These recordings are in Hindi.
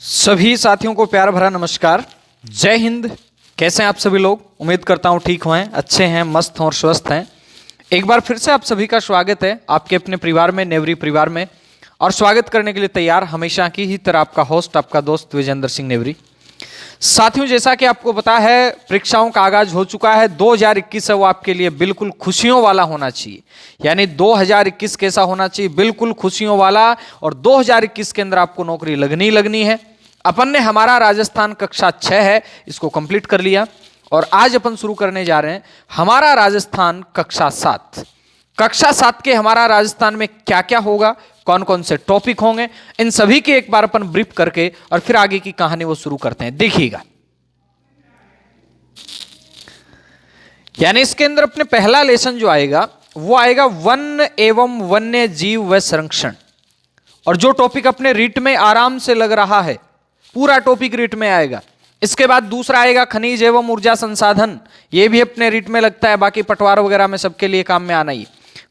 सभी साथियों को प्यार भरा नमस्कार। जय हिंद। कैसे हैं आप सभी लोग? उम्मीद करता हूं ठीक हों, अच्छे हैं, मस्त हों और स्वस्थ हैं। एक बार फिर से आप सभी का स्वागत है आपके अपने परिवार में, नेवरी परिवार में। और स्वागत करने के लिए तैयार हमेशा की ही तरह आपका होस्ट, आपका दोस्त विजेंद्र सिंह नेवरी। साथियों, जैसा कि आपको पता है परीक्षाओं का आगाज हो चुका है। 2021 है वो आपके लिए बिल्कुल खुशियों वाला होना चाहिए। यानी 2021 कैसा होना चाहिए? बिल्कुल खुशियों वाला। और 2021 के अंदर आपको नौकरी लगनी है। अपन ने हमारा राजस्थान कक्षा 6 है, इसको कंप्लीट कर लिया और आज अपन शुरू करने जा रहे हैं हमारा राजस्थान कक्षा 7। कक्षा 7 के हमारा राजस्थान में क्या क्या होगा, कौन कौन से टॉपिक होंगे, इन सभी के एक बार अपन ब्रीफ करके और फिर आगे की कहानी वो शुरू करते हैं। देखिएगा, यानी इसके अंदर अपने पहला लेसन जो आएगा वो आएगा वन एवं वन्य जीव व संरक्षण। और जो टॉपिक अपने रीट में आराम से लग रहा है, पूरा टॉपिक रीट में आएगा। इसके बाद दूसरा आएगा खनिज एवं ऊर्जा संसाधन, ये भी अपने रीट में लगता है, बाकी पटवार वगैरह में सबके लिए काम में आना ही।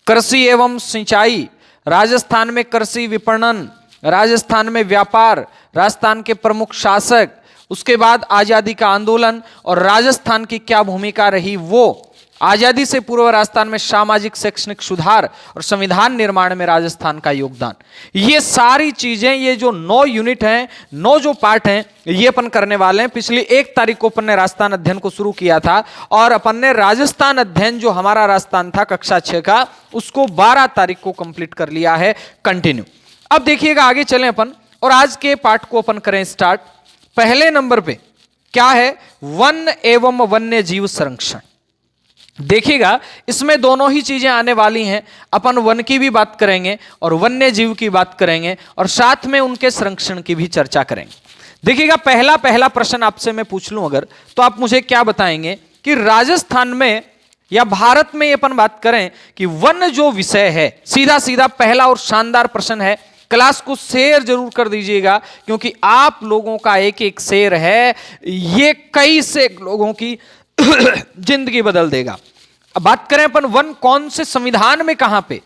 कृषि एवं सिंचाई, राजस्थान में कृषि विपणन, राजस्थान में व्यापार, राजस्थान के प्रमुख शासक, उसके बाद आजादी का आंदोलन और राजस्थान की क्या भूमिका रही वो, आजादी से पूर्व राजस्थान में सामाजिक शैक्षणिक सुधार और संविधान निर्माण में राजस्थान का योगदान। ये सारी चीजें, ये जो 9 यूनिट हैं, 9 जो पार्ट हैं, ये अपन करने वाले हैं। पिछली 1 तारीख को अपन ने राजस्थान अध्ययन को शुरू किया था और अपन ने राजस्थान अध्ययन जो हमारा राजस्थान था कक्षा 6 का, उसको 12 तारीख को कंप्लीट कर लिया है कंटिन्यू। अब देखिएगा, आगे चलें अपन और आज के पार्ट को अपन करें स्टार्ट। पहले नंबर पे क्या है? वन एवं वन्य जीव संरक्षण। देखिएगा, इसमें दोनों ही चीजें आने वाली हैं। अपन वन की भी बात करेंगे और वन्य जीव की बात करेंगे और साथ में उनके संरक्षण की भी चर्चा करेंगे। देखिएगा, पहला प्रश्न आपसे मैं पूछ लूं अगर, तो आप मुझे क्या बताएंगे कि राजस्थान में या भारत में अपन बात करें कि वन जो विषय है, सीधा सीधा पहला और शानदार प्रश्न है। क्लास को शेयर जरूर कर दीजिएगा क्योंकि आप लोगों का एक एक शेयर है, ये कई से लोगों की जिंदगी बदल देगा। अब बात करें अपन वन कौन से संविधान में कहां पे,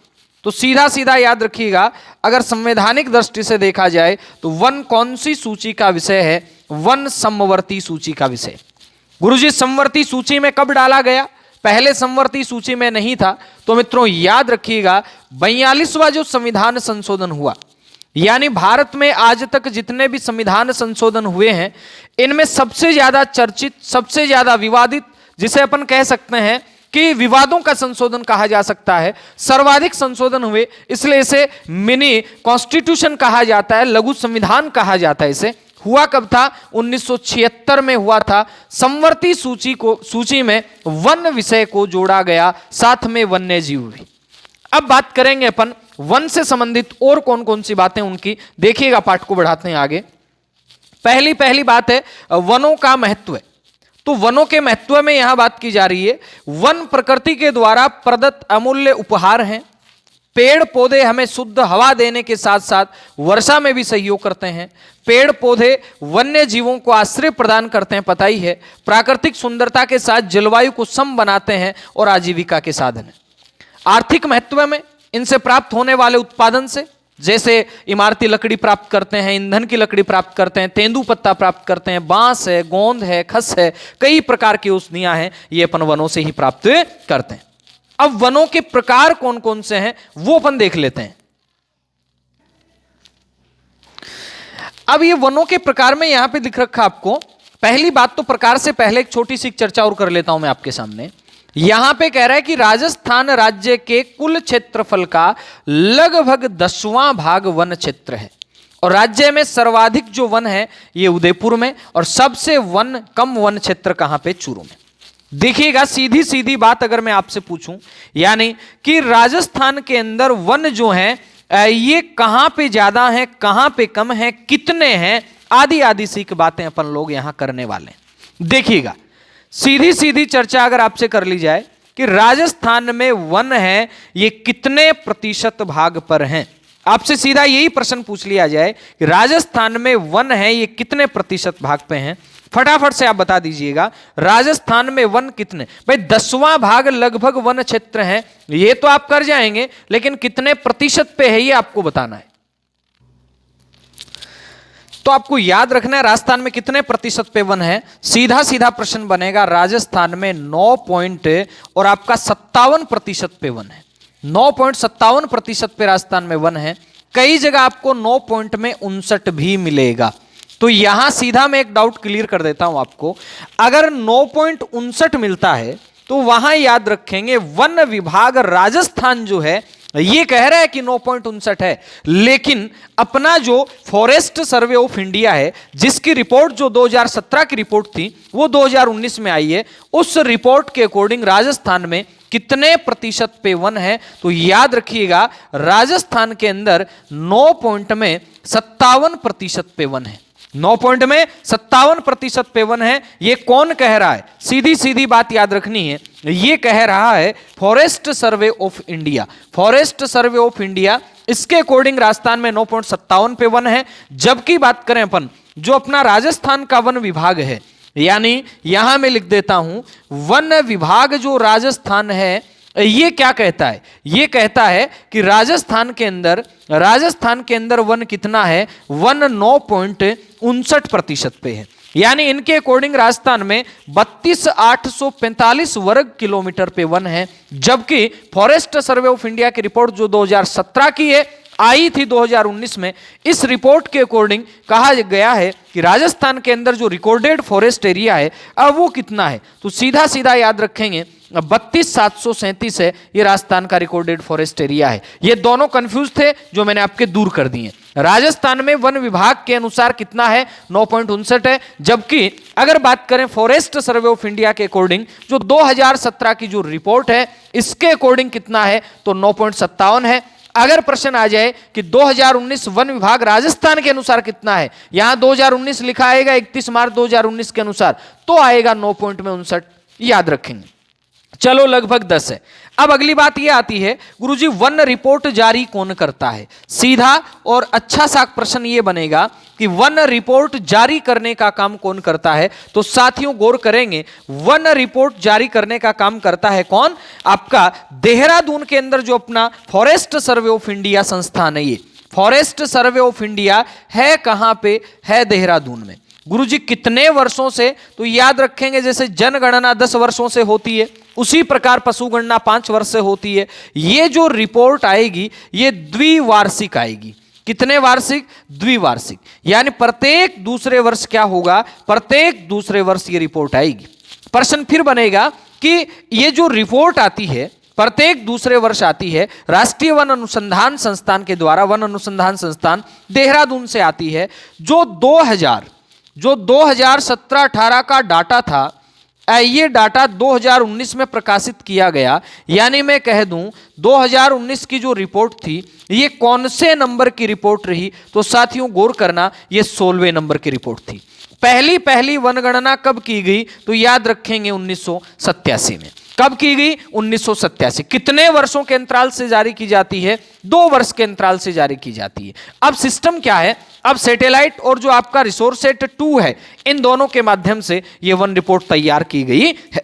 तो सीधा सीधा याद रखिएगा, अगर संवैधानिक दृष्टि से देखा जाए तो वन कौन सी सूची का विषय है? वन समवर्ती सूची का विषय। गुरुजी, समवर्ती सूची में कब डाला गया? पहले समवर्ती सूची में नहीं था। तो मित्रों याद रखिएगा, 42वां जो संविधान संशोधन हुआ, यानी भारत में आज तक जितने भी संविधान संशोधन हुए हैं, इनमें सबसे ज्यादा चर्चित, सबसे ज्यादा विवादित, जिसे अपन कह सकते हैं कि विवादों का संशोधन कहा जा सकता है, सर्वाधिक संशोधन हुए, इसलिए इसे मिनी कॉन्स्टिट्यूशन कहा जाता है, लघु संविधान कहा जाता है। इसे हुआ कब था? 1976 में हुआ था। समवर्ती सूची में वन विषय को जोड़ा गया, साथ में वन्य जीव भी। अब बात करेंगे अपन वन से संबंधित और कौन कौन सी बातें उनकी। देखिएगा, पाठ को बढ़ाते हैं आगे। पहली बात है वनों का महत्व। तो वनों के महत्व में यहां बात की जा रही है, वन प्रकृति के द्वारा प्रदत्त अमूल्य उपहार हैं। पेड़ पौधे हमें शुद्ध हवा देने के साथ साथ वर्षा में भी सहयोग करते हैं। पेड़ पौधे वन्य जीवों को आश्रय प्रदान करते हैं, पता ही है। प्राकृतिक सुंदरता के साथ जलवायु को सम बनाते हैं और आजीविका के साधन है। आर्थिक महत्व में इनसे प्राप्त होने वाले उत्पादन से, जैसे इमारती लकड़ी प्राप्त करते हैं, ईंधन की लकड़ी प्राप्त करते हैं, तेंदुपत्ता प्राप्त करते हैं, बांस है, गोंद है, खस है, कई प्रकार की औषधियां हैं, ये अपन वनों से ही प्राप्त करते हैं। अब वनों के प्रकार कौन कौन से हैं वो अपन देख लेते हैं। अब ये वनों के प्रकार में यहां पे दिख रखा आपको। पहली बात तो प्रकार से पहले एक छोटी सी चर्चा और कर लेता हूं मैं आपके सामने। यहां पे कह रहा है कि राजस्थान राज्य के कुल क्षेत्रफल का लगभग 10वां भाग वन क्षेत्र है और राज्य में सर्वाधिक जो वन है ये उदयपुर में और सबसे कम वन क्षेत्र कहां पे? चूरू में। देखिएगा, सीधी सीधी बात अगर मैं आपसे पूछूं, यानी कि राजस्थान के अंदर वन जो है ये कहां पे ज्यादा है, कहां पे कम है, कितने हैं, आदि आदि सी बातें अपन लोग यहां करने वाले हैं। देखिएगा, सीधी सीधी चर्चा अगर आपसे कर ली जाए कि राजस्थान में वन है ये कितने प्रतिशत भाग पर हैं, आपसे सीधा यही प्रश्न पूछ लिया जाए कि राजस्थान में वन है ये कितने प्रतिशत भाग पे हैं, फटाफट से आप बता दीजिएगा। राजस्थान में वन कितने? भाई 10वां भाग लगभग वन क्षेत्र है, ये तो आप कर जाएंगे, लेकिन कितने प्रतिशत पे है ये आपको बताना है। तो आपको याद रखना है राजस्थान में कितने प्रतिशत पे वन है। सीधा सीधा प्रश्न बनेगा, राजस्थान में 9 पॉइंट और आपका 57% पे वन है। 9.57% पे राजस्थान में वन है। कई जगह आपको 9 पॉइंट में 59 भी मिलेगा। तो यहां सीधा मैं एक डाउट क्लियर कर देता हूं आपको, अगर 9.59 मिलता है तो वहां याद रखेंगे वन विभाग राजस्थान जो है ये कह रहा है कि 9.59 है, लेकिन अपना जो फॉरेस्ट सर्वे ऑफ इंडिया है जिसकी रिपोर्ट जो 2017 की रिपोर्ट थी वो 2019 में आई है, उस रिपोर्ट के अकॉर्डिंग राजस्थान में कितने प्रतिशत पे वन है। तो याद रखिएगा राजस्थान के अंदर 9 पॉइंट में 57% पे वन है। 9 पॉइंट में 57% पे वन है। ये कौन कह रहा है? सीधी सीधी बात याद रखनी है, ये कह रहा है forest survey of India. Forest survey of India इसके अकॉर्डिंग राजस्थान में 9.57 पे वन है। जबकि बात करें अपन जो अपना राजस्थान का वन विभाग है, यानी यहां मैं लिख देता हूं वन विभाग जो राजस्थान है, ये क्या कहता है? ये कहता है कि राजस्थान के अंदर वन कितना है? वन 9.59% पे है। यानी इनके अकॉर्डिंग राजस्थान में 32,845 वर्ग किलोमीटर पे वन है। जबकि फॉरेस्ट सर्वे ऑफ इंडिया की रिपोर्ट जो 2017 की है, आई थी 2019 में, इस रिपोर्ट के अकॉर्डिंग कहा गया है कि राजस्थान के अंदर जो रिकॉर्डेड फॉरेस्ट एरिया है अब वो कितना है। तो सीधा सीधा याद रखेंगे 32,737 है, ये राजस्थान का रिकॉर्डेड फॉरेस्ट एरिया है। ये दोनों कंफ्यूज थे जो मैंने आपके दूर कर दिए। राजस्थान में वन विभाग के अनुसार कितना है? 9.59 है। जबकि अगर बात करें फॉरेस्ट सर्वे ऑफ इंडिया के अकॉर्डिंग जो 2017 की जो रिपोर्ट है इसके अकॉर्डिंग कितना है? तो 9.57 है। अगर प्रश्न आ जाए कि 2019 वन विभाग राजस्थान के अनुसार कितना है, यहां 2019 लिखा आएगा 31 मार्च 2019 के अनुसार, तो आएगा 9.59, याद रखेंगे। चलो लगभग 10 है। अब अगली बात यह आती है, गुरुजी वन रिपोर्ट जारी कौन करता है? सीधा और अच्छा सा प्रश्न यह बनेगा कि वन रिपोर्ट जारी करने का काम कौन करता है? तो साथियों गौर करेंगे, वन रिपोर्ट जारी करने का काम करता है कौन? आपका देहरादून के अंदर जो अपना फॉरेस्ट सर्वे ऑफ इंडिया संस्थान है, ये फॉरेस्ट सर्वे ऑफ इंडिया है कहां पे? है देहरादून में। गुरुजी कितने वर्षों से? तो याद रखेंगे जैसे जनगणना 10 वर्षों से होती है, उसी प्रकार पशुगणना 5 वर्ष से होती है। ये जो रिपोर्ट आएगी ये द्विवार्षिक आएगी। कितने वार्षिक? द्विवार्षिक। यानी प्रत्येक दूसरे वर्ष क्या होगा? प्रत्येक दूसरे वर्ष ये रिपोर्ट आएगी। प्रश्न फिर बनेगा कि ये जो रिपोर्ट आती है प्रत्येक दूसरे वर्ष आती है, राष्ट्रीय वन अनुसंधान संस्थान के द्वारा, वन अनुसंधान संस्थान देहरादून से आती है। जो 2017-18 का डाटा था, ये डाटा 2019 में प्रकाशित किया गया। यानी मैं कह दूं 2019 की जो रिपोर्ट थी ये कौन से नंबर की रिपोर्ट रही? तो साथियों गौर करना, ये 16वें नंबर की रिपोर्ट थी। पहली वनगणना कब की गई? तो याद रखेंगे 1987 में। कब की गई? 1987। कितने वर्षों के अंतराल से जारी की जाती है? 2 वर्ष के अंतराल से जारी की जाती है। अब सिस्टम क्या है? अब सैटेलाइट और जो आपका रिसोर्सेट 2 है, इन दोनों के माध्यम से ये वन रिपोर्ट तैयार की गई है।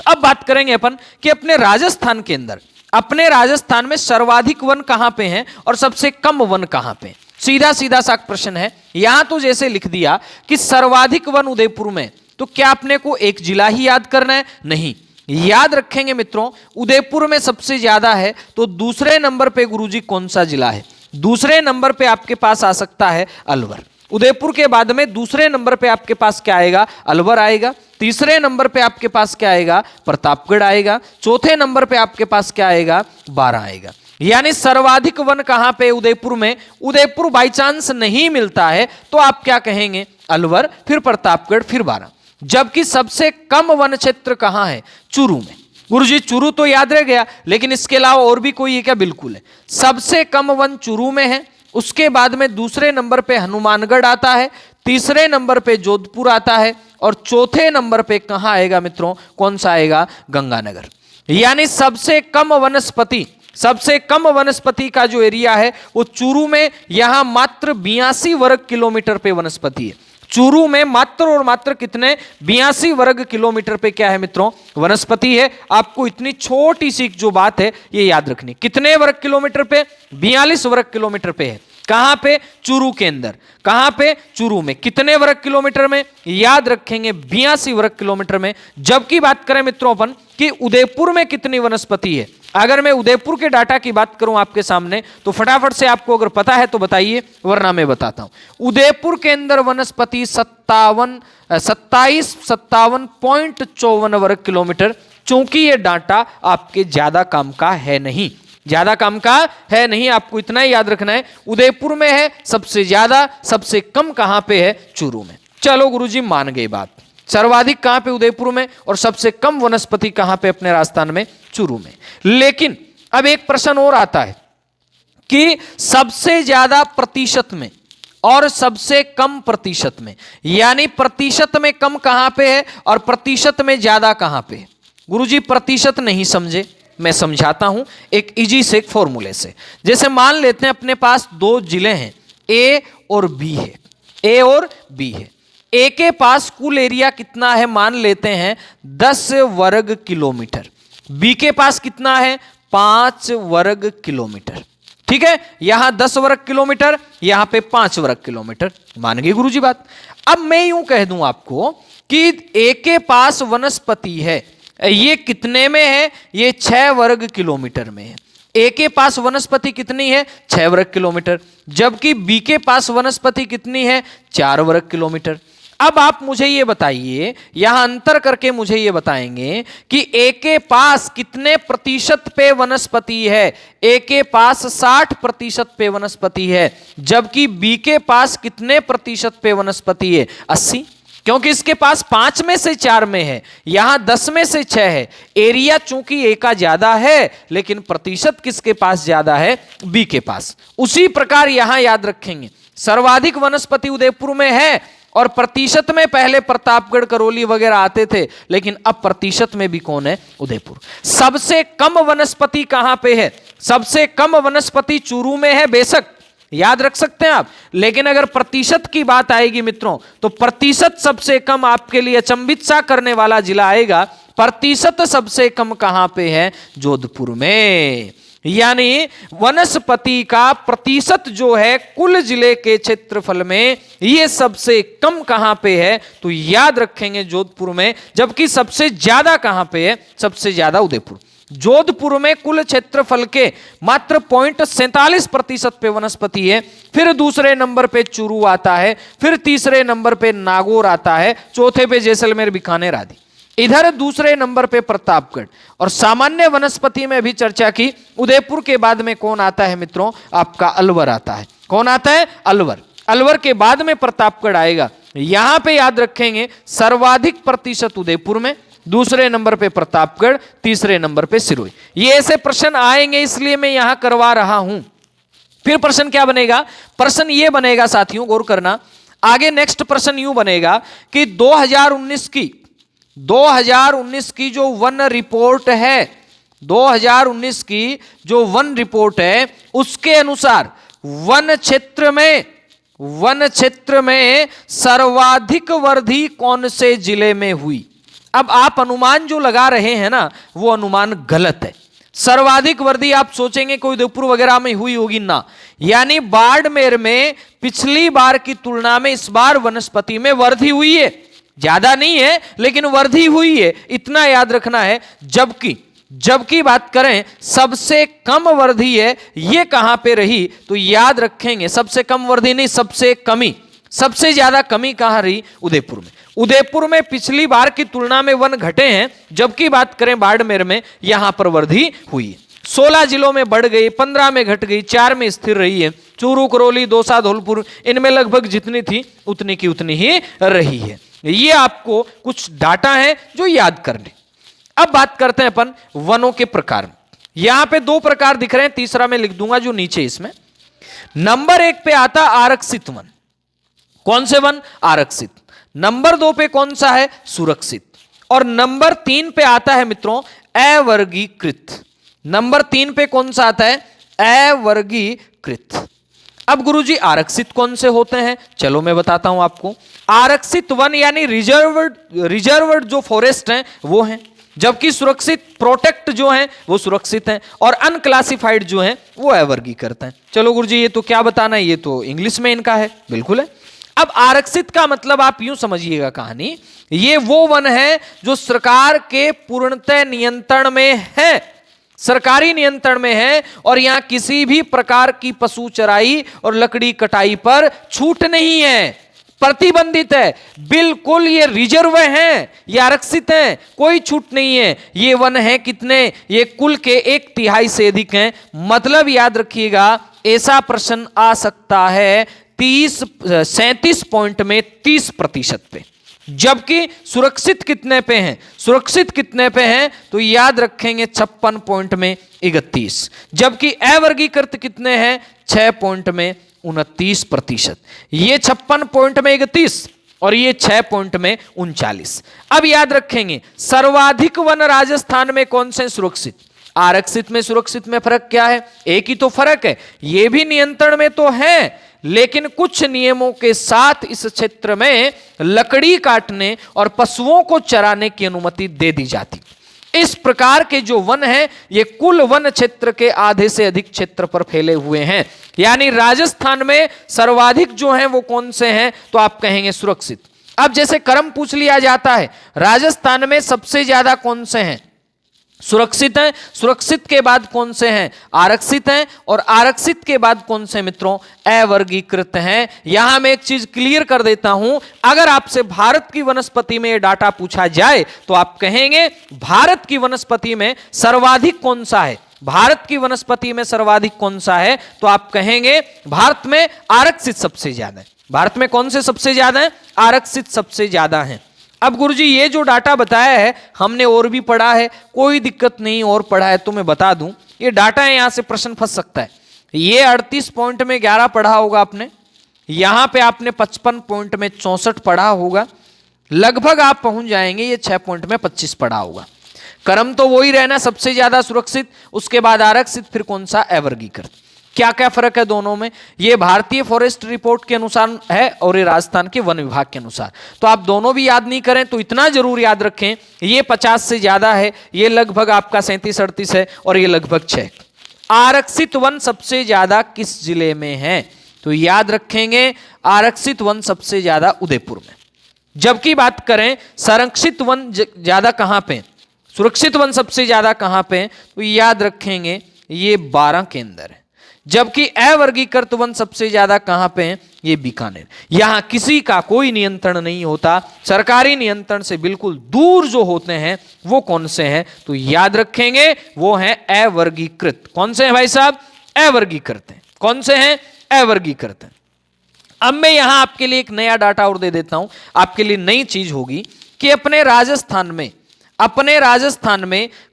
अब बात करेंगे अपन कि अपने राजस्थान के अंदर, अपने राजस्थान में सर्वाधिक वन कहां पे हैं और सबसे कम वन कहां पे? सीधा सीधा सा प्रश्न है। यहां तो जैसे लिख दिया कि सर्वाधिक वन उदयपुर में, तो क्या अपने को एक जिला ही याद करना है? नहीं, याद रखेंगे मित्रों उदयपुर में सबसे ज्यादा है। तो दूसरे नंबर पे गुरुजी कौन सा जिला है? दूसरे नंबर पे आपके पास आ सकता है अलवर। उदयपुर के बाद में दूसरे नंबर पे आपके पास क्या आएगा? अलवर आएगा। तीसरे नंबर पे आपके पास क्या आएगा? प्रतापगढ़ आएगा। चौथे नंबर पे आपके पास क्या आएगा? बारां आएगा। यानी सर्वाधिक वन कहां पे? उदयपुर में। उदयपुर बाई चांस नहीं मिलता है तो आप क्या कहेंगे? अलवर, फिर प्रतापगढ़, फिर बारां। जबकि सबसे कम वन क्षेत्र कहां है? चूरू में। गुरुजी चूरू तो याद रह गया, लेकिन इसके अलावा और भी कोई है क्या? बिल्कुल है। सबसे कम वन चूरू में है। उसके बाद में दूसरे नंबर पे हनुमानगढ़ आता है, तीसरे नंबर पे जोधपुर आता है और चौथे नंबर पे कहां आएगा मित्रों? कौन सा आएगा? गंगानगर। यानी सबसे कम वनस्पति का जो एरिया है वो चूरू में, यहां मात्र 82 वर्ग किलोमीटर पे वनस्पति है। चूरू में मात्र और मात्र कितने? 82 वर्ग किलोमीटर पे क्या है मित्रों? वनस्पति है। आपको इतनी छोटी सी जो बात है ये याद रखनी। कितने वर्ग किलोमीटर पे? 42 वर्ग किलोमीटर पे है। कहां पे? चूरू के अंदर। कहां पे? चूरू में। कितने वर्ग किलोमीटर में? याद रखेंगे 82 वर्ग किलोमीटर में। जबकि बात करें मित्रों अपन कि उदयपुर में कितनी वनस्पति है, अगर मैं उदयपुर के डाटा की बात करूं आपके सामने तो फटाफट से आपको अगर पता है तो बताइए, वरना मैं बताता हूं। उदयपुर के अंदर वनस्पति 57.54 वर्ग किलोमीटर। चूंकि ये डाटा आपके ज्यादा काम का है नहीं, ज्यादा काम का है नहीं, आपको इतना ही याद रखना है उदयपुर में है सबसे ज्यादा, सबसे कम कहां पे है? चूरू में। चलो गुरुजी मान गए बात, सर्वाधिक कहां पे? उदयपुर में, और सबसे कम वनस्पति कहां पे? अपने राजस्थान में, चूरू में। लेकिन अब एक प्रश्न और आता है कि सबसे ज्यादा प्रतिशत में और सबसे कम प्रतिशत में, यानी प्रतिशत में कम कहां पे है और प्रतिशत में ज्यादा कहां पे है? गुरुजी प्रतिशत नहीं समझे, मैं समझाता हूं एक इजी से फॉर्मूले से। जैसे मान लेते हैं अपने पास दो जिले हैं, ए और बी है, ए और बी है। ए के पास कुल एरिया कितना है? मान लेते हैं 10 वर्ग किलोमीटर। बी के पास कितना है? 5 वर्ग किलोमीटर। ठीक है, यहां 10 वर्ग किलोमीटर, यहां पे 5 वर्ग किलोमीटर। मान गए गुरुजी बात। अब मैं यूं कह दूं आपको कि ए के पास वनस्पति है, ये कितने में है? ये 6 वर्ग किलोमीटर में है। ए के पास वनस्पति कितनी है? 6 वर्ग किलोमीटर। जबकि बी के पास वनस्पति कितनी है? 4 वर्ग किलोमीटर। अब आप मुझे ये बताइए, यहां अंतर करके मुझे ये बताएंगे कि ए के पास कितने प्रतिशत पे वनस्पति है? ए के पास 60% पे वनस्पति है। जबकि बी के पास कितने प्रतिशत पे वनस्पति है? 80। क्योंकि इसके पास 5 में से 4 में है, यहां 10 में से 6 है। एरिया चूंकि ए का ज्यादा है, लेकिन प्रतिशत किसके पास ज्यादा है? बी के पास। उसी प्रकार यहां याद रखेंगे, सर्वाधिक वनस्पति उदयपुर में है, और प्रतिशत में पहले प्रतापगढ़, करौली वगैरह आते थे, लेकिन अब प्रतिशत में भी कौन है? उदयपुर। सबसे कम वनस्पति कहां पे है? सबसे कम वनस्पति चूरू में है, बेशक याद रख सकते हैं आप। लेकिन अगर प्रतिशत की बात आएगी मित्रों, तो प्रतिशत सबसे कम आपके लिए अचंभित सा करने वाला जिला आएगा। प्रतिशत सबसे कम कहां पे है? जोधपुर में। यानी वनस्पति का प्रतिशत जो है कुल जिले के क्षेत्रफल में, ये सबसे कम कहां पे है? तो याद रखेंगे जोधपुर में। जबकि सबसे ज्यादा कहां पे है? सबसे ज्यादा उदयपुर। जोधपुर में कुल क्षेत्रफल के मात्र 0.47% पे वनस्पति है। फिर दूसरे नंबर पे चूरू आता है, फिर तीसरे नंबर पे नागौर आता है, चौथे पे जैसलमेर, बीकानेर आदि। इधर दूसरे नंबर पे प्रतापगढ़। और सामान्य वनस्पति में भी चर्चा की, उदयपुर के बाद में कौन आता है मित्रों? आपका अलवर आता है। कौन आता है? अलवर। अलवर के बाद में प्रतापगढ़ आएगा। यहां पे याद रखेंगे सर्वाधिक प्रतिशत उदयपुर में, दूसरे नंबर पे प्रतापगढ़, तीसरे नंबर पे सिरोही। ये ऐसे प्रश्न आएंगे, इसलिए मैं यहां करवा रहा हूं। फिर प्रश्न क्या बनेगा? प्रश्न ये बनेगा साथियों, गौर करना। आगे नेक्स्ट प्रश्न यूं बनेगा कि 2019 की जो वन रिपोर्ट है, 2019 की जो वन रिपोर्ट है, उसके अनुसार वन क्षेत्र में सर्वाधिक वृद्धि कौन से जिले में हुई? अब आप अनुमान जो लगा रहे हैं ना, वो अनुमान गलत है। सर्वाधिक वृद्धि आप सोचेंगे कोई उदयपुर वगैरह में हुई होगी ना, यानी बाड़मेर में पिछली बार की तुलना में इस बार वनस्पति में वृद्धि हुई है। ज्यादा नहीं है, लेकिन वृद्धि हुई है, इतना याद रखना है। जबकि बात करें सबसे कम वृद्धि है, ये कहां पे रही? तो याद रखेंगे सबसे कम वृद्धि नहीं, सबसे कमी। सबसे ज्यादा कमी कहां रही? उदयपुर में। उदयपुर में पिछली बार की तुलना में वन घटे हैं, जबकि बात करें बाड़मेर में, यहां पर वृद्धि हुई है। 16 जिलों में बढ़ गई, 15 में घट गई, 4 में स्थिर रही है। चूरू, करौली, दौसा, धौलपुर, इनमें लगभग जितनी थी उतनी की उतनी ही रही है। ये आपको कुछ डाटा है जो याद करने। अब बात करते हैं अपन वनों के प्रकार। यहां पे 2 प्रकार दिख रहे हैं, तीसरा मैं लिख दूंगा जो नीचे इसमें। नंबर 1 पे आता आरक्षित वन। कौन से वन? आरक्षित। नंबर 2 पे कौन सा है? सुरक्षित। और नंबर 3 पे आता है मित्रों अवर्गीकृत। नंबर 3 पे कौन सा आता है? अवर्गीकृत। अब गुरुजी आरक्षित कौन से होते हैं? चलो मैं बताता हूं आपको। आरक्षित वन यानी रिजर्व्ड जो फॉरेस्ट हैं वो हैं। जबकि सुरक्षित प्रोटेक्ट जो हैं वो सुरक्षित हैं और अनक्लासिफाइड जो हैं वो अवर्गीकृत हैं। चलो गुरुजी ये तो क्या बताना है, ये तो इंग्लिश में इनका है, बिल्कुल है। अब आरक्षित का मतलब आप यूं समझिएगा कहानी, ये वो वन है जो सरकार के पूर्णतः नियंत्रण में है, सरकारी नियंत्रण में है और यहां किसी भी प्रकार की पशु चराई और लकड़ी कटाई पर छूट नहीं है, प्रतिबंधित है, बिल्कुल ये रिजर्व हैं, ये आरक्षित हैं, कोई छूट नहीं है। ये वन है कितने, ये कुल के 1/3 से अधिक हैं। मतलब याद रखिएगा ऐसा प्रश्न आ सकता है 37 पॉइंट में 30% पे, जबकि सुरक्षित कितने पे हैं, सुरक्षित कितने पे हैं तो याद रखेंगे 56 पॉइंट में 31, जबकि अवर्गीकृत कितने हैं 6 पॉइंट में 29%। ये 56 पॉइंट में 31 और ये 6 पॉइंट में 39। अब याद रखेंगे सर्वाधिक वन राजस्थान में कौन से सुरक्षित, आरक्षित में सुरक्षित में फर्क क्या है, एक ही तो फर्क है, ये भी नियंत्रण में तो है लेकिन कुछ नियमों के साथ इस क्षेत्र में लकड़ी काटने और पशुओं को चराने की अनुमति दे दी जाती। इस प्रकार के जो वन हैं ये कुल वन क्षेत्र के आधे से अधिक क्षेत्र पर फैले हुए हैं। यानी राजस्थान में सर्वाधिक जो हैं वो कौन से हैं तो आप कहेंगे सुरक्षित। अब जैसे क्रम पूछ लिया जाता है राजस्थान में सबसे ज्यादा कौन से हैं, सुरक्षित हैं, सुरक्षित के बाद कौन से हैं, आरक्षित हैं, और आरक्षित के बाद कौन से मित्रों, अवर्गीकृत हैं। यहां मैं एक चीज क्लियर कर देता हूं, अगर आपसे भारत की वनस्पति में डाटा पूछा जाए तो आप कहेंगे भारत की वनस्पति में सर्वाधिक कौन सा है, भारत की वनस्पति में सर्वाधिक कौन सा है तो आप कहेंगे भारत में आरक्षित सबसे ज्यादा है। भारत में कौन से सबसे ज्यादा है, आरक्षित सबसे ज्यादा है। अब गुरुजी ये जो डाटा बताया है हमने और भी पढ़ा है, कोई दिक्कत नहीं, और पढ़ा है तो मैं बता दूं, ये डाटा है, यहां से प्रश्न फंस सकता है। ये 38 पॉइंट में 11 पढ़ा होगा आपने, यहां पे आपने 55 पॉइंट में 64 पढ़ा होगा, लगभग आप पहुंच जाएंगे ये 6 पॉइंट में 25 पढ़ा होगा। क्रम तो वही रहना, सबसे ज्यादा सुरक्षित, उसके बाद आरक्षित, फिर कौन सा अवर्गीकृत। क्या क्या फर्क है दोनों में, ये भारतीय फॉरेस्ट रिपोर्ट के अनुसार है और ये राजस्थान के वन विभाग के अनुसार। तो आप दोनों भी याद नहीं करें तो इतना जरूर याद रखें, ये 50 से ज्यादा है, ये लगभग आपका 37-38 है और ये लगभग 6। आरक्षित वन सबसे ज्यादा किस जिले में है तो याद रखेंगे आरक्षित वन सबसे ज्यादा उदयपुर में। जबकि बात करें संरक्षित वन ज्यादा कहां पे, सुरक्षित वन सबसे ज्यादा कहां पे तो याद रखेंगे ये 12 के अंदर है। जबकि अवर्गीकृत वन सबसे ज्यादा कहां पे है, ये बीकानेर। यहां किसी का कोई नियंत्रण नहीं होता, सरकारी नियंत्रण से बिल्कुल दूर जो होते हैं वो कौन से हैं तो याद रखेंगे वो हैं अवर्गीकृत। कौन से हैं भाई साहब, अवर्गीकृत हैं। कौन से हैं, अवर्गीकृत हैं। अब मैं यहां आपके लिए एक नया डाटा और दे देता हूं, आपके लिए नई चीज होगी कि अपने राजस्थान में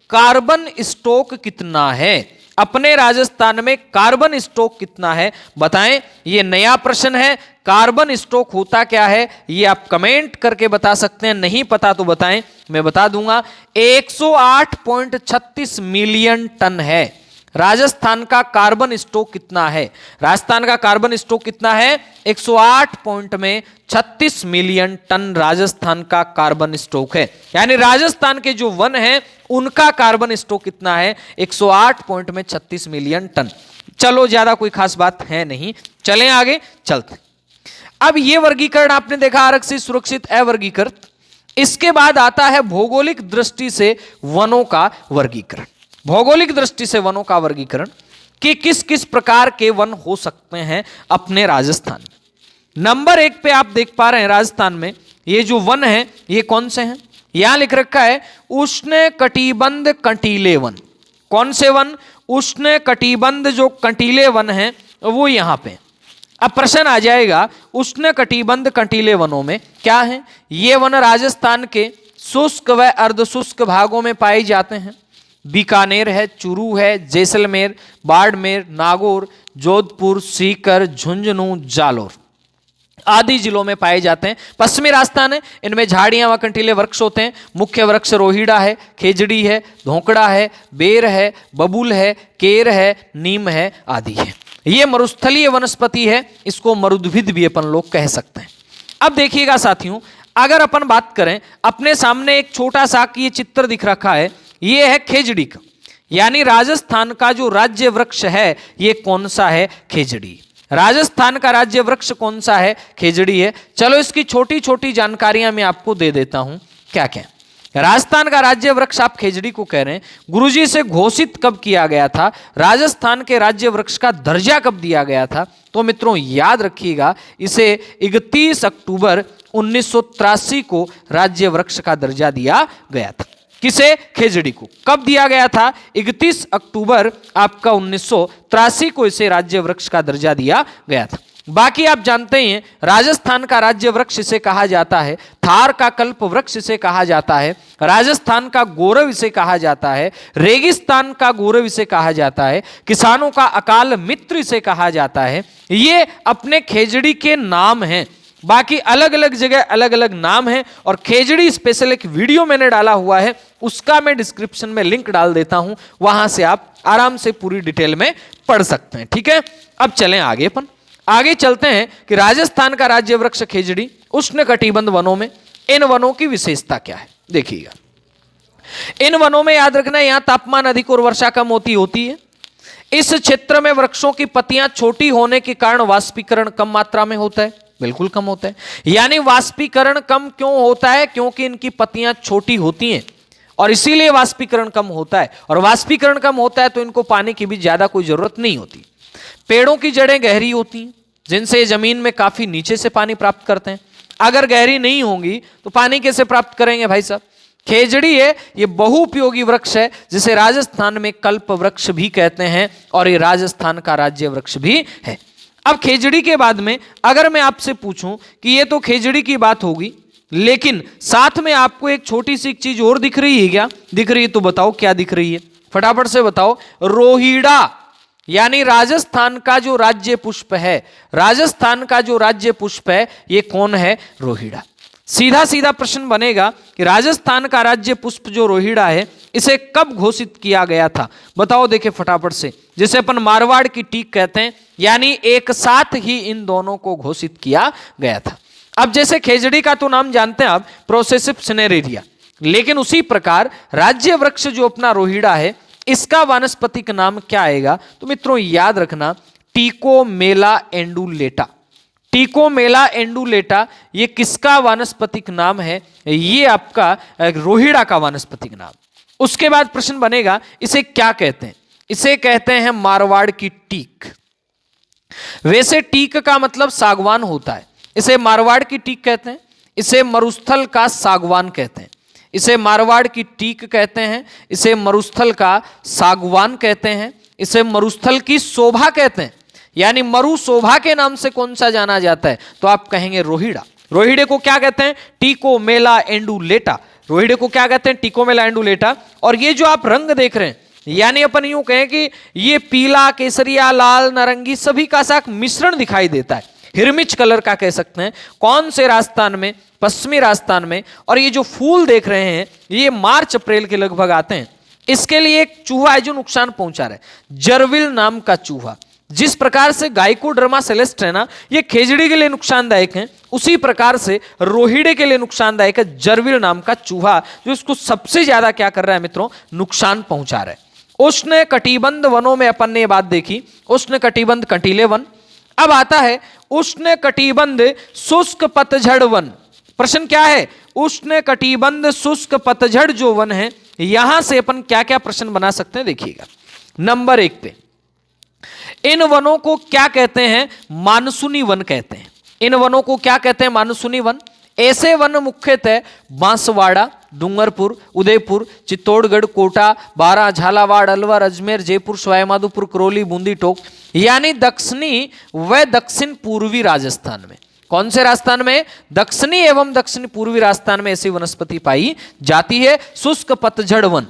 कार्बन स्टॉक कितना है, अपने राजस्थान में कार्बन स्टॉक कितना है बताएं। ये नया प्रश्न है, कार्बन स्टॉक होता क्या है ये आप कमेंट करके बता सकते हैं, नहीं पता तो बताएं, मैं बता दूंगा। 108.36 मिलियन टन है राजस्थान का कार्बन स्टॉक कितना है, राजस्थान का कार्बन स्टॉक कितना है 108.36 मिलियन टन राजस्थान का कार्बन स्टॉक है। यानी राजस्थान के जो वन हैं उनका कार्बन स्टॉक कितना है 108.36 मिलियन टन। चलो ज्यादा कोई खास बात है नहीं, चलें आगे चलते। अब ये वर्गीकरण आपने देखा आरक्षित, सुरक्षित, अवर्गीकृत। इसके बाद आता है भौगोलिक दृष्टि से वनों का वर्गीकरण। भौगोलिक दृष्टि से वनों का वर्गीकरण कि किस किस प्रकार के वन हो सकते हैं अपने राजस्थान में। नंबर 1 पे आप देख पा रहे हैं राजस्थान में ये जो वन है ये कौन से हैं, यहां लिख रखा है उष्ण कटिबंध कंटीले वन। कौन से वन, उष्ण कटिबंध जो कंटीले वन हैं वो यहां पे। अब प्रश्न आ जाएगा उष्ण कटिबंध कंटीले वनों में क्या है, ये वन राजस्थान के शुष्क व अर्धशुष्क भागों में पाए जाते हैं। बीकानेर है, चूरू है, जैसलमेर, बाड़मेर, नागौर, जोधपुर, सीकर, झुंझुनू, जालोर आदि जिलों में पाए जाते हैं। पश्चिमी राजस्थान है, इनमें झाड़ियां व कंटीले वृक्ष होते हैं। मुख्य वृक्ष रोहिड़ा है, खेजड़ी है, धोकड़ा है, बेर है, बबूल है, केर है, नीम है आदि है। ये मरुस्थलीय वनस्पति है, इसको मरुद्भिद भी अपन लोग कह सकते हैं। अब देखिएगा साथियों, अगर अपन बात करें, अपने सामने एक छोटा सा ये चित्र दिख रखा है, ये है खेजड़ी का, यानी राजस्थान का जो राज्य वृक्ष है ये कौन सा है? खेजड़ी। राजस्थान का राज्य वृक्ष कौन सा है? खेजड़ी है। चलो इसकी छोटी छोटी जानकारियां मैं आपको दे देता हूं। क्या क्या? राजस्थान का राज्य वृक्ष आप खेजड़ी को कह रहे हैं। गुरुजी से घोषित कब किया गया था? राजस्थान के राज्य वृक्ष का दर्जा कब दिया गया था? तो मित्रों याद रखिएगा, इसे 31 अक्टूबर 1983 को राज्य वृक्ष का दर्जा दिया गया था। किसे? खेजड़ी को। कब दिया गया था? 31 अक्टूबर आपका 1983 को इसे राज्य वृक्ष का दर्जा दिया गया था। बाकी आप जानते हैं, राजस्थान का राज्य वृक्ष इसे कहा जाता है, थार का कल्प वृक्ष इसे कहा जाता है, राजस्थान का गौरव इसे कहा जाता है, रेगिस्तान का गौरव इसे कहा जाता है, किसानों का अकाल मित्र इसे कहा जाता है। ये अपने खेजड़ी के नाम हैं। बाकी अलग अलग जगह अलग अलग नाम है, और खेजड़ी स्पेशल एक वीडियो मैंने डाला हुआ है, उसका मैं डिस्क्रिप्शन में लिंक डाल देता हूं, वहां से आप आराम से पूरी डिटेल में पढ़ सकते हैं। ठीक है, अब चलें आगे। अपन आगे चलते हैं कि राजस्थान का राज्य वृक्ष खेजड़ी, उष्णकटिबंध वनों में इन वनों की विशेषता क्या है? देखिएगा, इन वनों में याद रखना, यहां तापमान अधिक और वर्षा कम होती है। इस क्षेत्र में वृक्षों की पत्तियां छोटी होने के कारण वाष्पीकरण कम मात्रा में होता है, बिल्कुल कम होता है। यानी वाष्पीकरण कम क्यों होता है? क्योंकि इनकी पत्तियां छोटी होती हैं और इसीलिए वाष्पीकरण कम होता है। और वाष्पीकरण कम होता है तो इनको पानी की भी ज्यादा कोई जरूरत नहीं होती। पेड़ों की जड़ें गहरी होती हैं, जिनसे जमीन में काफी नीचे से पानी प्राप्त करते हैं। अगर गहरी नहीं होंगी तो पानी कैसे प्राप्त करेंगे भाई साहब? खेजड़ी है, ये बहुउपयोगी वृक्ष है, जिसे राजस्थान में कल्प वृक्ष भी कहते हैं, और ये राजस्थान का राज्य वृक्ष भी है। अब खेजड़ी के बाद में अगर मैं आपसे पूछूं कि ये तो खेजड़ी की बात होगी, लेकिन साथ में आपको एक छोटी सी चीज और दिख रही है क्या? दिख रही है तो बताओ क्या दिख रही है, फटाफट से बताओ। रोहिड़ा, यानी राजस्थान का जो राज्य पुष्प है, राजस्थान का जो राज्य पुष्प है ये कौन है? रोहिड़ा। सीधा सीधा प्रश्न बनेगा कि राजस्थान का राज्य पुष्प जो रोहिड़ा है, इसे कब घोषित किया गया था? बताओ, देखे फटाफट से। जिसे अपन मारवाड़ की टीक कहते हैं, यानी एक साथ ही इन दोनों को घोषित किया गया था। अब जैसे खेजड़ी का तो नाम जानते हैं आप, प्रोसेसिव सिनेरेरिया, लेकिन उसी प्रकार राज्य वृक्ष जो अपना रोहिड़ा है, इसका वानस्पतिक नाम क्या आएगा? तो मित्रों याद रखना, टिकोमेला एंडुलेटा। टिकोमेला एंडुलेटा ये किसका वानस्पतिक नाम है? ये आपका रोहिड़ा का वानस्पतिक नाम। उसके बाद प्रश्न बनेगा, इसे क्या कहते हैं? इसे कहते हैं मारवाड़ की टीक। वैसे टीक का मतलब सागवान होता है, इसे मारवाड़ की टीक कहते हैं। इसे मरुस्थल का सागवान कहते हैं, इसे मारवाड़ की टीक कहते हैं, इसे मरुस्थल का सागवान कहते हैं, इसे मरुस्थल की शोभा कहते हैं। यानी मरु शोभा के नाम से कौन सा जाना जाता है? तो आप कहेंगे रोहिड़ा। रोहिड़े को क्या कहते हैं? टिकोमेला एंडुलेटा। रोहिड़े को क्या कहते हैं? टिकोमेला एंडुलेटा। और ये जो आप रंग देख रहे हैं, यानी अपन यूं कहें कि ये पीला, केसरिया, लाल, नारंगी सभी का सा मिश्रण दिखाई देता है, हिरमिच कलर का कह सकते हैं। कौन से राजस्थान में? पश्चिमी राजस्थान में। और ये जो फूल देख रहे हैं, ये मार्च अप्रैल के लगभग आते हैं। इसके लिए एक चूहा है जो नुकसान पहुंचा रहा है, जरविल नाम का चूहा। जिस प्रकार से गाइकोड्रमा सेलेस्ट है ना, ये खेजड़ी के लिए नुकसानदायक है, उसी प्रकार से रोहिड़े के लिए नुकसानदायक है जरविल नाम का चूहा, जो इसको सबसे ज्यादा क्या कर रहा है मित्रों? नुकसान पहुंचा रहा है। उष्ण कटिबंध वनों में अपन ने ये बात देखी, उष्ण कटिबंध कंटीले वन। अब आता है उष्ण कटिबंध शुष्क पतझड़ वन। प्रश्न क्या है? उष्ण कटिबंध शुष्क पतझड़ जो वन है, यहां से अपन क्या क्या प्रश्न बना सकते हैं? देखिएगा, नंबर 1 पे इन वनों को क्या कहते हैं? मानसूनी वन कहते हैं। इन वनों को क्या कहते हैं? मानसूनी वन। ऐसे वन मुख्यतः बांसवाड़ा, डूंगरपुर, उदयपुर, चित्तौड़गढ़, कोटा, बारां, झालावाड़, अलवर, अजमेर, जयपुर, सवाईमाधोपुर, करौली, बूंदी, टोंक, यानी दक्षिणी व दक्षिण पूर्वी राजस्थान में। कौन से राजस्थान में? दक्षिणी एवं दक्षिण पूर्वी राजस्थान में ऐसी वनस्पति पाई जाती है, शुष्क पतझड़ वन।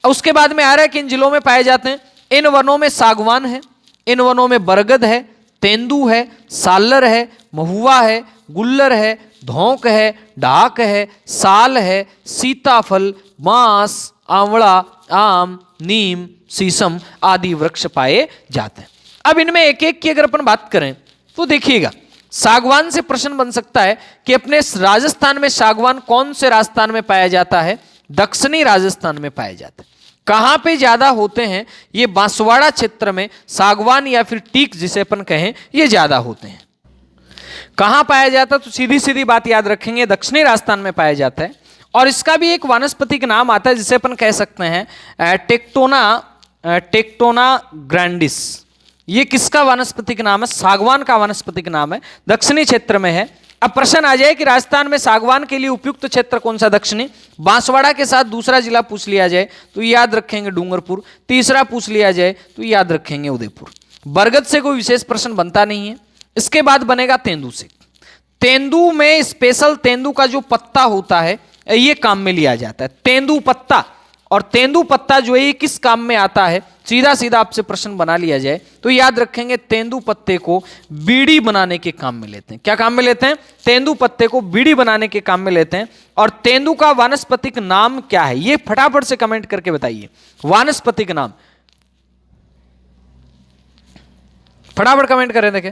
उसके बाद में आ रहा है कि इन जिलों में पाए जाते हैं। इन वनों में सागवान है, इन वनों में बरगद है, तेंदू है, सालर है, महुआ है, गुल्लर है, धौंक है, डाक है, साल है, सीताफल, बांस, आंवला, आम, नीम, शीशम आदि वृक्ष पाए जाते हैं। अब इनमें एक एक की अगर अपन बात करें तो देखिएगा, सागवान से प्रश्न बन सकता है कि अपने राजस्थान में सागवान कौन से राजस्थान में पाया जाता है? दक्षिणी राजस्थान में पाया जाता है। कहां पे ज्यादा होते हैं? ये बांसवाड़ा क्षेत्र में सागवान या फिर टीक जिसे अपन कहें, ये ज्यादा होते हैं। कहां पाया जाता है? तो सीधी सीधी बात याद रखेंगे, दक्षिणी राजस्थान में पाया जाता है। और इसका भी एक वानस्पतिक नाम आता है जिसे अपन कह सकते हैं टेक्टोना ग्रैंडिस। ये किसका वानस्पतिक नाम है? सागवान का वानस्पतिक नाम है, दक्षिणी क्षेत्र में है। अब प्रश्न आ जाए कि राजस्थान में सागवान के लिए उपयुक्त क्षेत्र कौन सा? दक्षिणी। बांसवाड़ा के साथ दूसरा जिला पूछ लिया जाए तो याद रखेंगे डूंगरपुर। तीसरा पूछ लिया जाए तो याद रखेंगे उदयपुर। बरगद से कोई विशेष प्रश्न बनता नहीं है। इसके बाद बनेगा तेंदू से। तेंदू में स्पेशल तेंदू का जो पत्ता होता है ये काम में लिया जाता है, तेंदू पत्ता। और तेंदू पत्ता जो है ये किस काम में आता है? सीधा सीधा आपसे प्रश्न बना लिया जाए तो याद रखेंगे तेंदू पत्ते को बीड़ी बनाने के काम में लेते हैं। क्या काम में लेते हैं? तेंदू पत्ते को बीड़ी बनाने के काम में लेते हैं। और तेंदू का वानस्पतिक नाम क्या है? ये फटाफट से कमेंट करके बताइए, वानस्पतिक नाम फटाफट कमेंट करें। देखें,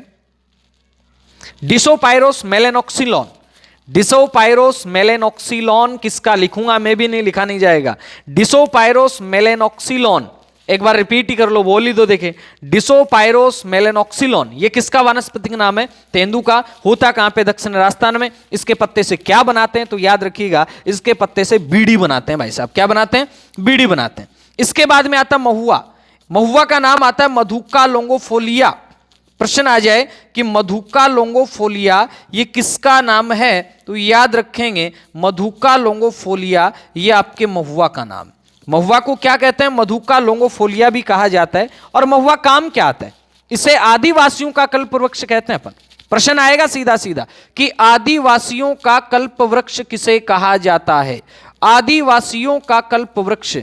डिसोपाइरोस मेलेनोक्सिलॉन। डिसोपाइरोस मेलेनोक्सिलॉन किसका? लिखूंगा मैं भी, नहीं लिखा नहीं जाएगा। डिसोपाइरोस मेलेनोक्सिलॉन, एक बार रिपीट ही कर लो, बोल ही दो। देखे, डिसोपाइरोस मेलेनोक्सिलॉन ये किसका वानस्पतिक नाम है? तेंदू का। होता कहां पे? दक्षिण राजस्थान में। इसके पत्ते से क्या बनाते हैं? तो याद रखिएगा, इसके पत्ते से बीड़ी बनाते हैं भाई साहब। क्या बनाते हैं? बीड़ी बनाते हैं। इसके बाद में आता महुआ। महुआ का नाम आता है मधुका लोंगोफोलिया। प्रश्न आ जाए कि मधुका लोंगोफोलिया ये किसका नाम है? तो याद रखेंगे मधुका लोंगोफोलिया ये आपके महुआ का नाम। महुआ को क्या कहते हैं? मधुका लोंगोफोलिया भी कहा जाता है। और महुआ काम क्या आता है? इसे आदिवासियों का कल्प वृक्ष कहते हैं अपन। प्रश्न आएगा सीधा सीधा कि आदिवासियों का कल्प वृक्ष किसे कहा जाता है? आदिवासियों का कल्प वृक्ष,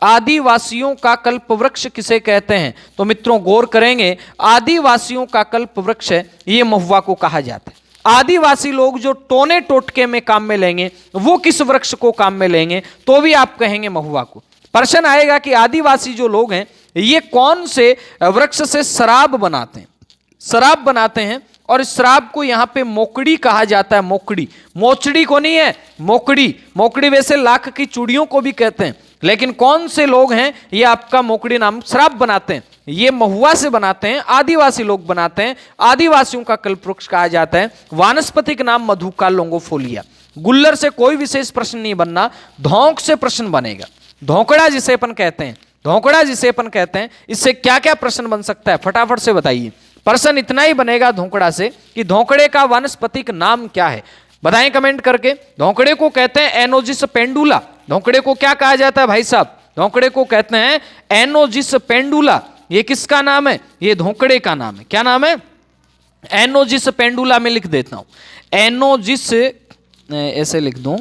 आदिवासियों का कल्प वृक्ष किसे कहते हैं? तो मित्रों गौर करेंगे, आदिवासियों का कल्प वृक्ष ये महुआ को कहा जाता है। आदिवासी लोग जो टोने टोटके में काम में लेंगे वो किस वृक्ष को काम में लेंगे? तो भी आप कहेंगे महुआ को। प्रश्न आएगा कि आदिवासी जो लोग हैं ये कौन से वृक्ष से शराब बनाते हैं? शराब बनाते हैं। और इस शराब को यहां पे मोकड़ी कहा जाता है। मोकड़ी, मोचड़ी को नहीं है, मोकड़ी। मोकड़ी वैसे लाख की चूड़ियों को भी कहते हैं, लेकिन कौन से लोग हैं ये आपका मोकड़ी नाम शराब बनाते हैं? ये महुआ से बनाते हैं, आदिवासी लोग बनाते हैं। आदिवासियों का कल्पवृक्ष कहा जाता है। वानस्पतिक नाम मधुका लोंगोफोलिया। गुल्लर से कोई विशेष प्रश्न नहीं बनना, धौंक से प्रश्न बनेगा। धौंकड़ा जिसे अपन कहते हैं, धौंकड़ा जिसे अपन कहते हैं, इससे क्या क्या प्रश्न बन सकता है? फटाफट से बताइए। प्रश्न इतना ही बनेगा धौंकड़ा से कि धौंकड़े का वानस्पतिक नाम क्या है? बताएं कमेंट करके। धौंकड़े को कहते हैं एनोजिस पेंडुला। धौंकड़े को क्या कहा जाता है भाई साहब? धौंकड़े को कहते हैं एनोजिस पेंडुला। ये किसका नाम है? ये धौंकड़े का नाम है। क्या नाम है? एनोजिस पेंडुला में लिख देता हूं, एनोजिस, ऐसे लिख दूं,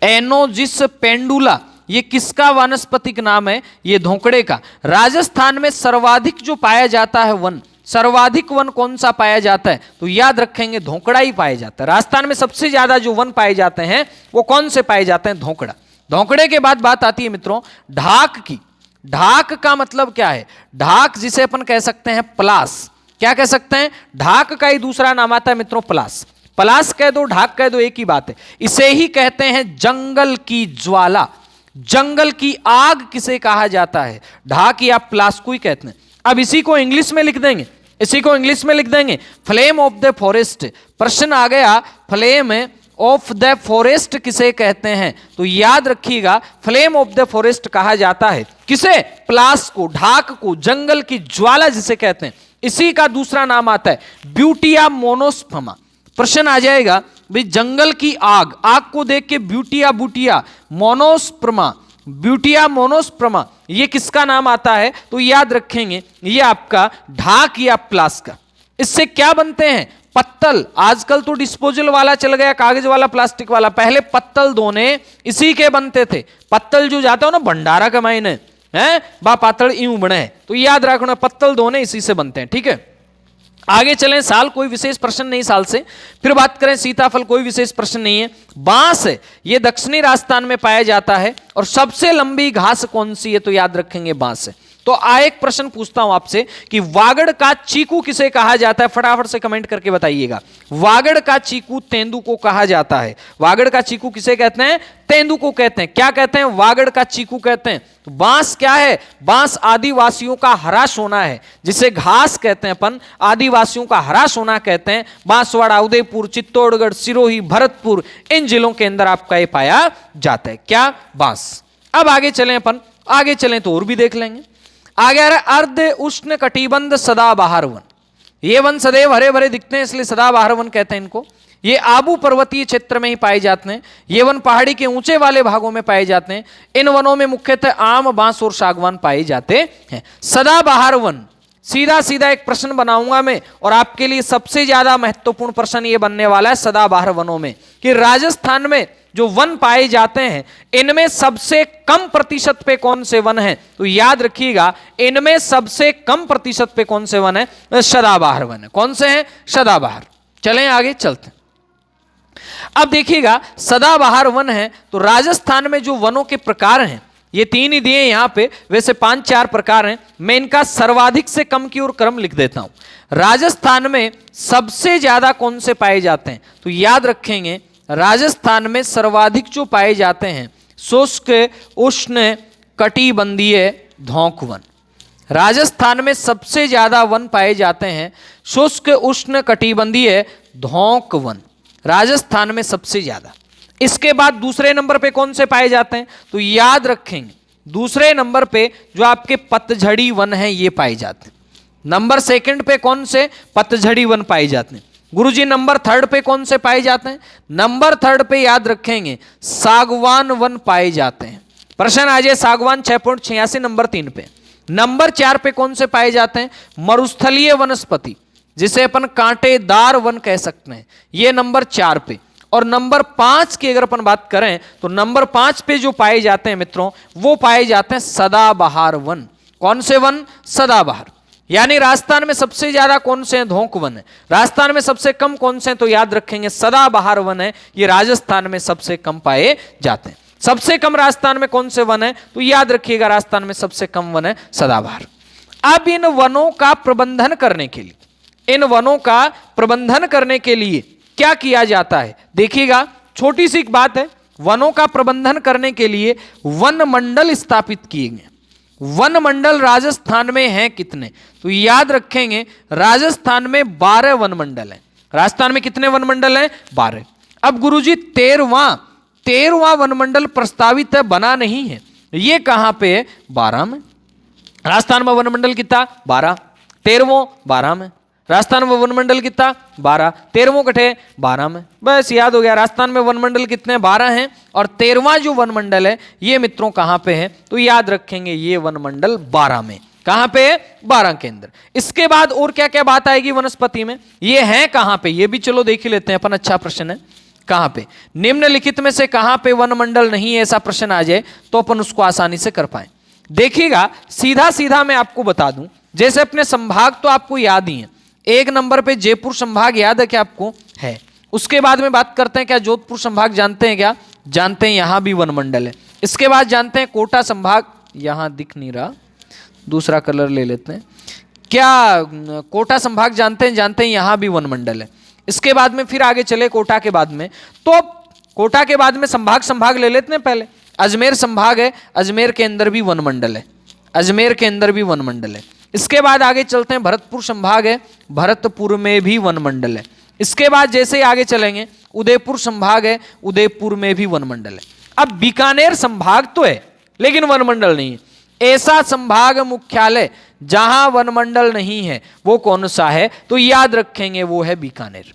एनोजिस पेंडुला ये किसका वानस्पतिक नाम है? ये धौंकड़े का। राजस्थान में सर्वाधिक जो पाया जाता है वन, सर्वाधिक वन कौन सा पाया जाता है? तो याद रखेंगे धौंकड़ा ही पाया जाता है। राजस्थान में सबसे ज्यादा जो वन पाए जाते हैं वो कौन से पाए जाते हैं? धौंकड़ा। धौंकड़े के बाद बात आती है मित्रों ढाक की। ढाक का मतलब क्या है? ढाक जिसे अपन कह सकते हैं पलास। क्या कह सकते हैं? ढाक का ही दूसरा नाम आता है मित्रों पलास। पलास कह दो, ढाक कह दो, एक ही बात है। इसे ही कहते हैं जंगल की ज्वाला। जंगल की आग किसे कहा जाता है? ढाक या पलास को ही कहते हैं। अब इसी को इंग्लिश में लिख देंगे, इसी को इंग्लिश में लिख देंगे, फ्लेम ऑफ द फॉरेस्ट। प्रश्न आ गया फ्लेम ऑफ द फॉरेस्ट किसे कहते हैं? तो याद रखिएगा फ्लेम ऑफ द फॉरेस्ट कहा जाता है किसे? प्लास को, ढाक को, जंगल की ज्वाला जिसे कहते हैं। इसी का दूसरा नाम आता है ब्यूटिया मोनोस्पर्मा। प्रश्न आ जाएगा भाई जंगल की आग, आग को देख के Butea Bhutia, monosperma, Butea monosperma ये किसका नाम आता है? तो याद रखेंगे ये आपका ढाक या प्लास का। इससे क्या बनते हैं? पत्तल। आजकल तो डिस्पोजल वाला चल गया, कागज वाला, प्लास्टिक वाला। पहले पत्तल दोने इसी के बनते थे। पत्तल जो जाता हो ना भंडारा के मायने है बा पातल यूं बने, तो याद रखना पत्तल दोने इसी से बनते हैं। ठीक है, आगे चलें। साल कोई विशेष प्रश्न नहीं साल से। फिर बात करें सीताफल, कोई विशेष प्रश्न नहीं है। बांस है, ये दक्षिणी राजस्थान में पाया जाता है। और सबसे लंबी घास कौन सी है? तो याद रखेंगे बांस है। तो एक प्रश्न पूछता हूं आपसे कि वागड़ का चीकू किसे कहा जाता है, फटाफट से कमेंट करके बताइएगा। वागड़ का चीकू तेंदू को कहा जाता है। वागड़ का चीकू किसे कहते हैं? तेंदू को कहते हैं। क्या कहते हैं? वागड़ का चीकू कहते हैं। तो बांस क्या है? बांस आदिवासियों का हरा सोना है, जिसे घास कहते हैं अपन, आदिवासियों का हरा सोना कहते हैं। बांसवाड़ा, उदयपुर, चित्तौड़गढ़, सिरोही, भरतपुर, इन जिलों के अंदर आपका ये पाया जाता है। क्या? बांस। अब आगे चलें अपन, आगे चलें तो और भी देख लेंगे। आगे आ रहा है अर्ध उष्ण कटिबंध सदाबहार वन। ये वन सदैव हरे भरे दिखते हैं, इसलिए सदाबहार वन कहते हैं इनको। ये आबू पर्वतीय क्षेत्र में ही पाए जाते हैं। ये वन पहाड़ी के ऊंचे वाले भागों में पाए जाते हैं। इन वनों में मुख्यतः आम, बांस और सागवान पाए जाते हैं। सदाबहार वन, सीधा सीधा एक प्रश्न बनाऊंगा मैं, और आपके लिए सबसे ज्यादा महत्वपूर्ण प्रश्न ये बनने वाला है सदाबहार वनों में, कि राजस्थान में जो वन पाए जाते हैं इनमें सबसे कम प्रतिशत पे कौन से वन हैं। तो याद रखिएगा, इनमें सबसे कम प्रतिशत पे कौन से वन है? सदाबहार वन है। कौन से हैं? सदाबहार। चलें आगे चलते हैं। अब देखिएगा, सदाबहार वन है तो राजस्थान में जो वनों के प्रकार हैं ये 3 ही दिए यहां पे, वैसे 5-4 प्रकार हैं। मैं इनका सर्वाधिक से कम की ओर क्रम लिख देता हूं। राजस्थान में सबसे ज्यादा कौन से पाए जाते हैं? तो याद रखेंगे, राजस्थान में सर्वाधिक जो पाए जाते हैं शुष्क उष्ण कटिबंधीय धौंक वन। राजस्थान में सबसे ज्यादा वन पाए जाते हैं शुष्क उष्ण कटिबंधीय धौंक वन, राजस्थान में सबसे ज्यादा। इसके बाद दूसरे नंबर पे कौन से पाए जाते हैं? तो याद रखेंगे, दूसरे नंबर पे जो आपके पतझड़ी वन हैं ये पाए जाते हैं। नंबर 2 पे कौन से? पतझड़ी वन पाए जाते हैं। गुरुजी नंबर 3 पे कौन से पाए जाते हैं? नंबर 3 पे याद रखेंगे सागवान वन पाए जाते हैं। प्रश्न आ जाए सागवान 6.86 नंबर 3 पे। नंबर 4 पे कौन से पाए जाते हैं? मरुस्थलीय वनस्पति, जिसे अपन कांटेदार वन कह सकते हैं, ये नंबर 4 पे। और नंबर 5 की अगर अपन बात करें तो नंबर 5 पे जो पाए जाते हैं मित्रों वो पाए जाते हैं सदाबहार वन। कौन से वन? सदाबहार। यानी राजस्थान में सबसे ज्यादा कौन से हैं? धौंक वन है। राजस्थान में सबसे कम कौन से हैं? तो याद रखेंगे सदाबहार वन है, ये राजस्थान में सबसे कम पाए जाते हैं। सबसे कम राजस्थान में कौन से वन है? तो याद रखिएगा राजस्थान में सबसे कम वन है सदाबहार। अब इन वनों का प्रबंधन करने के लिए, इन वनों का प्रबंधन करने के लिए क्या किया जाता है? देखिएगा, छोटी सी एक बात है, वनों का प्रबंधन करने के लिए वन मंडल स्थापित किए गए। वन मंडल राजस्थान में हैं कितने? तो याद रखेंगे राजस्थान में 12 वन मंडल हैं। राजस्थान में कितने वन मंडल हैं? 12। अब गुरुजी 13वां वन मंडल प्रस्तावित है, बना नहीं है, ये कहां पे है? 12 में। राजस्थान में वन मंडल कितना? 12। 13वां 12 में। राजस्थान में वन मंडल कितना? 12। 13वां कटे 12 में। बस याद हो गया, राजस्थान में वन मंडल कितने? 12 हैं। और 13वां जो वन मंडल है ये मित्रों कहां पे है? तो याद रखेंगे ये वन मंडल 12 में। कहां पे है? 12 के अंदर। इसके बाद और क्या क्या बात आएगी वनस्पति में? ये है कहां पे? ये भी चलो देख ही लेते हैं अपन। अच्छा प्रश्न है, कहां पे? निम्नलिखित में से कहां पे वन मंडल नहीं है, ऐसा प्रश्न आ जाए तो अपन उसको आसानी से कर पाए। देखिएगा, सीधा सीधा मैं आपको बता दूं, जैसे अपने संभाग तो आपको याद ही है। 1 नंबर पे जयपुर संभाग याद है क्या आपको? है। उसके बाद में बात करते हैं क्या जोधपुर संभाग जानते हैं क्या? जानते हैं, यहां भी वन मंडल है। इसके बाद जानते हैं कोटा संभाग, यहां दिख नहीं रहा, दूसरा कलर ले लेते हैं। क्या कोटा संभाग जानते हैं? जानते हैं, यहां भी वन मंडल है। इसके बाद में फिर आगे चले कोटा के बाद में, तो कोटा के बाद में संभाग ले लेते हैं। पहले अजमेर संभाग है, अजमेर के अंदर भी वन मंडल है, अजमेर के अंदर भी वन मंडल है। इसके बाद आगे चलते हैं, भरतपुर संभाग है, भरतपुर में भी वन मंडल है। इसके बाद जैसे ही आगे चलेंगे उदयपुर संभाग है, उदयपुर में भी वन मंडल है। अब बीकानेर संभाग तो है लेकिन वन मंडल नहीं है। ऐसा संभाग मुख्यालय जहां वन मंडल नहीं है वो कौन सा है? तो याद रखेंगे वो है बीकानेर।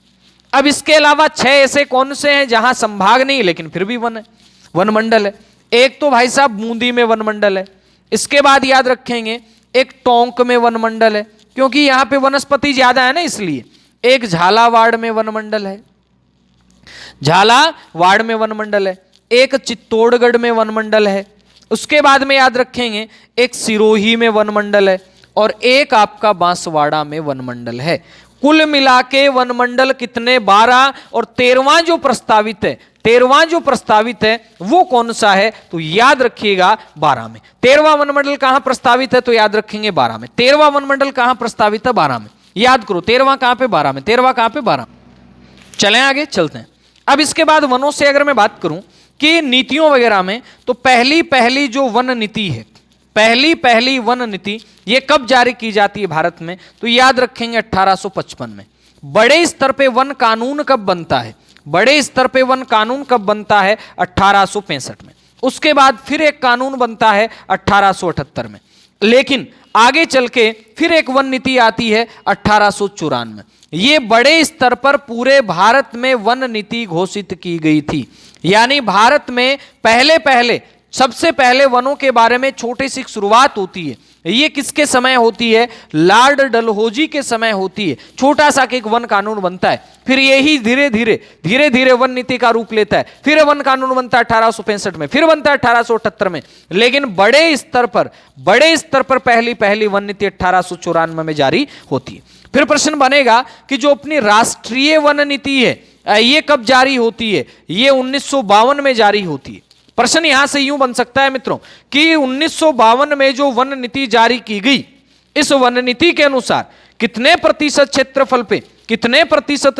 अब इसके अलावा 6 ऐसे कौन से हैं जहां संभाग नहीं लेकिन फिर भी वन मंडल है। एक तो भाई साहब बूंदी में वन मंडल है। इसके बाद याद रखेंगे एक टोंक में वन मंडल है, क्योंकि यहां पे वनस्पति ज्यादा है ना इसलिए। एक झालावाड़ में वन मंडल है, झालावाड़ में वन मंडल है। एक चित्तौड़गढ़ में वन मंडल है। उसके बाद में याद रखेंगे एक सिरोही में वन मंडल है और एक आपका बांसवाड़ा में वन मंडल है। कुल मिला के वन मंडल कितने? 12। और 13वां जो प्रस्तावित है, 13वां जो प्रस्तावित है वो कौन सा है, तो याद रखिएगा 12 में। 13वां वनमंडल कहां प्रस्तावित है, तो याद रखेंगे 12 में। 13वां वनमंडल कहां प्रस्तावित है, 12 में। याद करो 13वां कहां पे, 12 में। 13वां कहां पे, 12। चलें आगे चलते हैं। अब इसके बाद वनों से अगर मैं बात करूं कि नीतियों वगैरह में, तो पहली जो वन नीति है, पहली वन नीति ये कब जारी की जाती है भारत में, तो याद रखेंगे 1855 में। बड़े स्तर पे वन कानून कब बनता है, बड़े स्तर पे वन कानून कब बनता है, 1865 में। उसके बाद फिर एक कानून बनता है 1878 में। लेकिन आगे चल के फिर एक वन नीति आती है 1894 में। ये बड़े स्तर पर पूरे भारत में वन नीति घोषित की गई थी। यानी भारत में सबसे पहले वनों के बारे में छोटी सी शुरुआत होती है। ये किसके समय होती है, लॉर्ड डलहौजी के समय होती है। छोटा सा एक वन कानून बनता है, फिर यही धीरे धीरे वन नीति का रूप लेता है। फिर वन कानून बनता है 1865 में, फिर बनता है 1878 में। लेकिन बड़े स्तर पर पहली वन नीति 1894 में जारी होती है। फिर प्रश्न बनेगा कि जो अपनी राष्ट्रीय वन नीति है ये कब जारी होती है, ये 1952 में जारी होती है। प्रश्न यहां से यूं बन सकता है मित्रों कि 1952 में जो वन नीति जारी की गई, इस वन नीति के अनुसार कितने प्रतिशत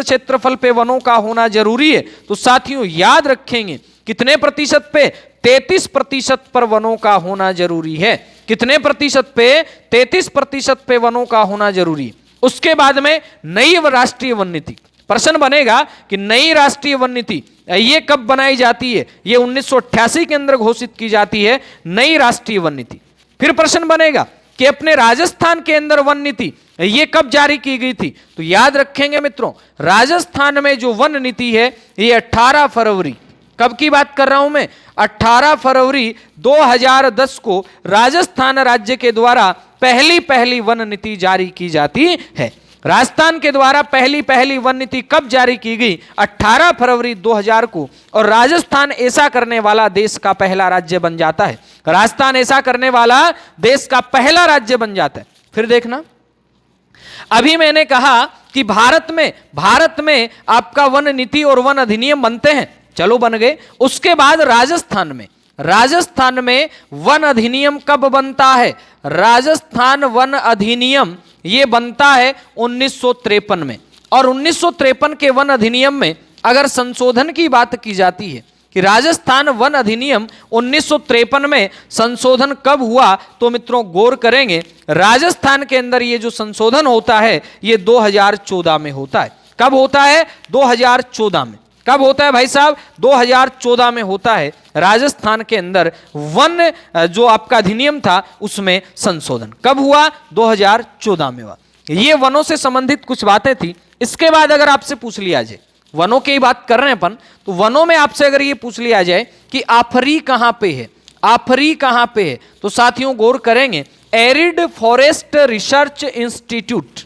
क्षेत्रफल पे वनों का होना जरूरी है, तो साथियों याद रखेंगे कितने प्रतिशत पे, 33% पर वनों का होना जरूरी है। कितने प्रतिशत पे, 33% पे वनों का होना जरूरी है। उसके बाद में नई राष्ट्रीय वन नीति। प्रश्न बनेगा कि नई राष्ट्रीय वन नीति ये कब बनाई जाती है, ये 1988 के अंदर घोषित की जाती है नई राष्ट्रीय वन नीति। फिर प्रश्न बनेगा कि अपने राजस्थान के अंदर वन नीति ये कब जारी की गई थी, तो याद रखेंगे मित्रों राजस्थान में जो वन नीति है ये 18 फरवरी, कब की बात कर रहा हूं मैं, 18 फरवरी 2010 को राजस्थान राज्य के द्वारा पहली वन नीति जारी की जाती है। राजस्थान के द्वारा पहली वन नीति कब जारी की गई, 18 फरवरी 2000 को। और राजस्थान ऐसा करने वाला देश का पहला राज्य बन जाता है। राजस्थान ऐसा करने वाला देश का पहला राज्य बन जाता है। फिर देखना, अभी मैंने कहा कि भारत में आपका वन नीति और वन अधिनियम बनते हैं, चलो बन गए। उसके बाद राजस्थान में वन अधिनियम कब बनता है, राजस्थान वन अधिनियम ये बनता है 1953 में। और 1953 के वन अधिनियम में अगर संशोधन की बात की जाती है कि राजस्थान वन अधिनियम 1953 में संशोधन कब हुआ, तो मित्रों गौर करेंगे राजस्थान के अंदर ये जो संशोधन होता है ये 2014 में होता है। कब होता है, 2014 में। कब होता है भाई साहब, 2014 में होता है राजस्थान के अंदर वन जो आपका अधिनियम था उसमें संशोधन। कब हुआ, 2014 में हुआ। ये वनों से संबंधित कुछ बातें थी। इसके बाद अगर आपसे पूछ लिया जाए, वनों की बात कर रहे हैं अपन, तो वनों में आपसे अगर ये पूछ लिया जाए कि आफरी कहां पे है, आफरी कहां पे है, तो साथियों गौर करेंगे arid forest research institute,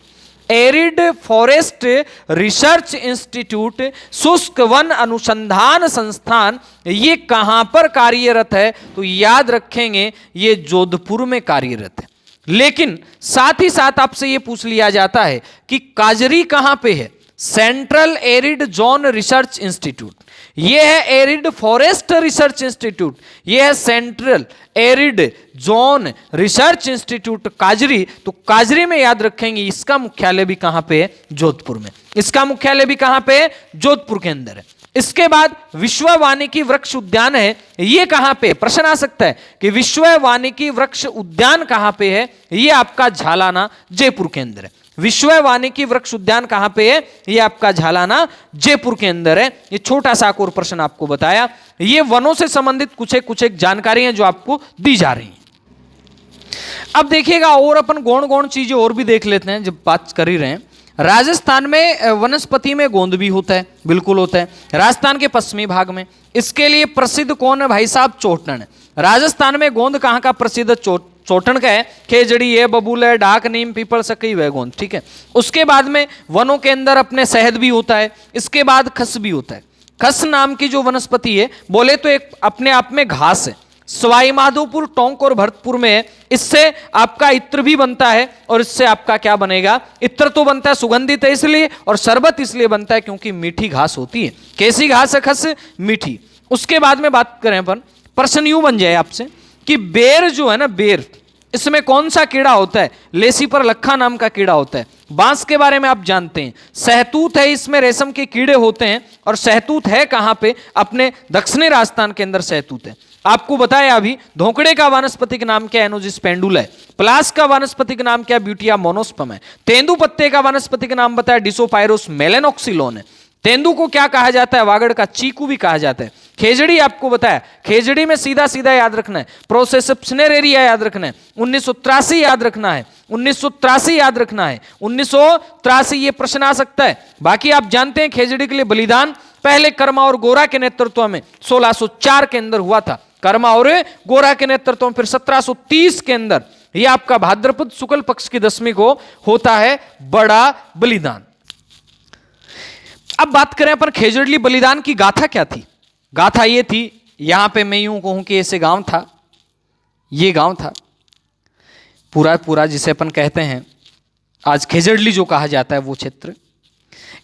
arid forest research institute, शुष्क वन अनुसंधान संस्थान, ये कहां पर कार्यरत है, तो याद रखेंगे ये जोधपुर में कार्यरत है। लेकिन साथ ही साथ आपसे ये पूछ लिया जाता है कि काजरी कहां पे है, central arid zone research institute, ये है एरिड फॉरेस्ट रिसर्च इंस्टीट्यूट, ये है central arid zone research institute काजरी। तो काजरी में याद रखेंगे इसका मुख्यालय भी कहां पे है, जोधपुर में। इसका मुख्यालय भी कहां पे है, जोधपुर के अंदर है। इसके बाद विश्व वानिकी वृक्ष उद्यान है, ये कहां पे, प्रश्न आ सकता है कि विश्व वानिकी वृक्ष उद्यान कहां पे है, ये आपका झालाना जयपुर के अंदर है। विश्व वानिकी वृक्ष उद्यान कहां पे है, ये आपका झालाना जयपुर के अंदर है। ये छोटा सा और प्रश्न आपको बताया। ये वनों से संबंधित कुछ एक जानकारियां जो आपको दी जा रही हैं। अब देखिएगा और अपन गौण चीजें और भी देख लेते हैं जब बात कर ही रहे हैं। राजस्थान में वनस्पति में गोंद भी होता है, बिल्कुल होता है, राजस्थान के पश्चिमी भाग में। इसके लिए प्रसिद्ध कौन है भाई साहब, चोटन है। राजस्थान में गोंद कहाँ का प्रसिद्ध, चोटन का है। खेजड़ी है, बबूल है, डाक, नीम, पीपल, सकई व गोंद, ठीक है। उसके बाद में वनों के अंदर अपने शहद भी होता है। इसके बाद खस भी होता है। खस नाम की जो वनस्पति है, बोले तो एक अपने आप में घास है, सवाई माधोपुर, टोंक और भरतपुर में है। इससे आपका इत्र भी बनता है और इससे आपका क्या बनेगा, इत्र तो बनता है, सुगंधित है इसलिए, और शरबत इसलिए बनता है क्योंकि मीठी घास होती है। कैसी घास है, खस मीठी। उसके बाद में बात करें अपन, प्रश्न यूं बन जाए आपसे कि बेर जो है ना, बेर, इसमें कौन सा कीड़ा होता है, लेसी पर लखा नाम का कीड़ा होता है। बांस के बारे में आप जानते हैं, सहतूत है, इसमें रेशम के कीड़े होते हैं। और सहतूत है कहां पे, अपने दक्षिणी राजस्थान के अंदर सहतूत है। आपको बताया अभी, धोकड़े का वानस्पतिक नाम क्या है, एनोजिस पेंडुला है। प्लास का वानस्पतिक नाम क्या है, ब्यूटिया मोनोस्पर्म है। तेंदु पत्ते का वानस्पतिक नाम बताया, डिसोपायरोस मेलेनोक्सिलोन है। तेंदु को क्या कहा जाता है, वागड़ का चीकू भी कहा जाता है। खेजड़ी आपको बताया, खेजड़ी में सीधा सीधा याद रखना है, प्रोसेस स्नेरेरिया याद रखना है, 1983 याद रखना है, 1983 याद रखना है, 1983 ये प्रश्न आ सकता है। बाकी आप जानते हैं खेजड़ी के लिए बलिदान पहले कर्मा और गोरा के नेतृत्व में 1604 के अंदर हुआ था, कर्मा और गोरा के नेतृत्व में। फिर 1730 के अंदर ये आपका भाद्रपद शुक्ल पक्ष की 10वीं को होता है बड़ा बलिदान। अब बात करें अपन खेजड़ली बलिदान की गाथा क्या थी। गाथा ये थी, यहां पे मैं यूं कहूं कि ऐसे गांव था, ये गांव था पूरा पूरा जिसे अपन कहते हैं आज खेजड़ली जो कहा जाता है वो क्षेत्र।